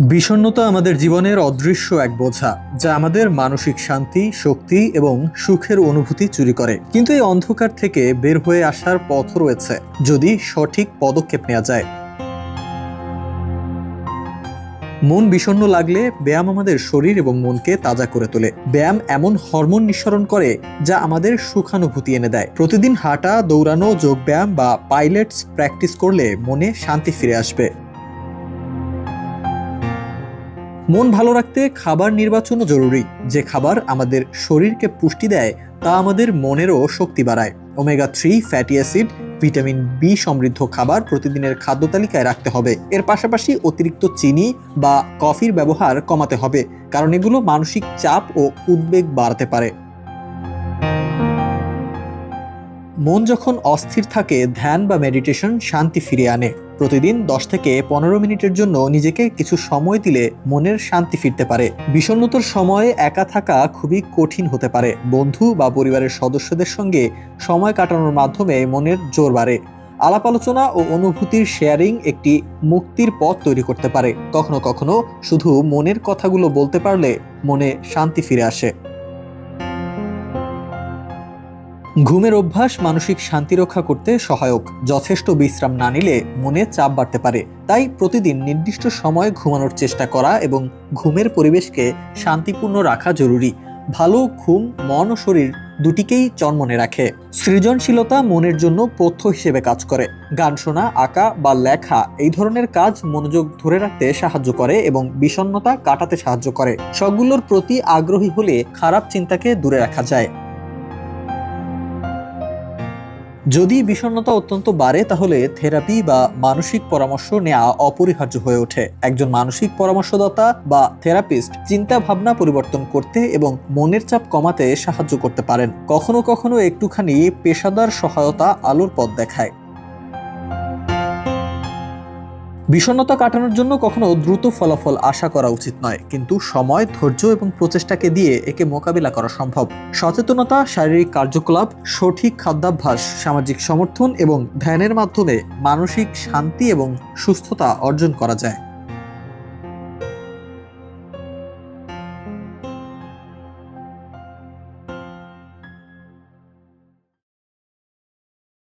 বিষণ্ণতা আমাদের জীবনের অদৃশ্য এক বোঝা, যা আমাদের মানসিক শান্তি, শক্তি এবং সুখের অনুভূতি চুরি করে। কিন্তু এই অন্ধকার থেকে বের হয়ে আসার পথ রয়েছে, যদি সঠিক পদক্ষেপ নেওয়া যায়। মন বিষণ্ণ লাগলে ব্যায়াম আমাদের শরীর এবং মনকে তাজা করে তোলে। ব্যায়াম এমন হরমোন নিঃসরণ করে যা আমাদের সুখানুভূতি এনে দেয়। প্রতিদিন হাঁটা, দৌড়ানো, যোগব্যায়াম বা পাইলেটস প্র্যাকটিস করলে মনে শান্তি ফিরে আসবে। মন ভালো রাখতে খাবার নির্বাচনও জরুরি। যে খাবার আমাদের শরীরকে পুষ্টি দেয় তা আমাদের মনেরও শক্তি বাড়ায়। Omega three fatty acid, vitamin B সমৃদ্ধ খাবার প্রতিদিনের খাদ্য তালিকায় রাখতে হবে। এর পাশাপাশি অতিরিক্ত চিনি বা কফির ব্যবহার কমাতে হবে, কারণ এগুলো মানসিক চাপ ও উদ্বেগ বাড়াতে পারে। মন যখন অস্থির থাকে, ধ্যান বা মেডিটেশন শান্তি ফিরিয়ে আনে। প্রতিদিন 10 থেকে 15 মিনিটের জন্য নিজেকে কিছু সময় দিলে মনের শান্তি ফিরতে পারে। বিষণ্ণতার সময়ে একা থাকা খুবই কঠিন হতে পারে। বন্ধু বা পরিবারের সদস্যদের সঙ্গে সময় কাটানোর মাধ্যমে মনের জোর বাড়ে। আলাপ আলোচনা ও অনুভূতির শেয়ারিং একটি মুক্তির পথ তৈরি করতে পারে। কখনো কখনো শুধু মনের কথাগুলো বলতে পারলে মনে শান্তি ফিরে আসে। ঘুমের অভ্যাস মানসিক শান্তি রক্ষা করতে সহায়ক। যথেষ্ট বিশ্রাম না নিলে মনে চাপ বাড়তে পারে। তাই প্রতিদিন নির্দিষ্ট সময় ঘুমানোর চেষ্টা করা এবং ঘুমের পরিবেশকে শান্তিপূর্ণ রাখা জরুরি। ভালো ঘুম মন ও শরীর দুটিকেই চনমনে রাখে। সৃজনশীলতা মনের জন্য পথ্য হিসেবে কাজ করে। গান শোনা, আঁকা বা লেখা এই ধরনের কাজ মনোযোগ ধরে রাখতে সাহায্য করে এবং বিষণ্ণতা কাটাতে সাহায্য করে। সবগুলোর প্রতি আগ্রহী হলে খারাপ চিন্তাকে দূরে রাখা যায়। যদি বিষণ্ণতা অত্যন্ত বাড়ে, তাহলে থেরাপি বা মানসিক পরামর্শ নেওয়া অপরিহার্য হয়ে ওঠে। একজন মানসিক পরামর্শদাতা বা থেরাপিস্ট চিন্তা ভাবনা পরিবর্তন করতে এবং মনের চাপ কমাতে সাহায্য করতে পারেন। কখনো কখনো একটুখানি পেশাদার সহায়তা আলোর পথ দেখায়। বিষণ্ণতা কাটানোর জন্য কখনো দ্রুত ফলাফল আশা করা উচিত নয়, কিন্তু সময়, ধৈর্য এবং প্রচেষ্টাকে দিয়ে একে মোকাবিলা করা সম্ভব। সচেতনতা, শারীরিক কার্যকলাপ, সঠিক খাদ্যাভ্যাস, সামাজিক সমর্থন এবং ধ্যানের মাধ্যমে মানসিক শান্তি এবং সুস্থতা অর্জন করা যায়।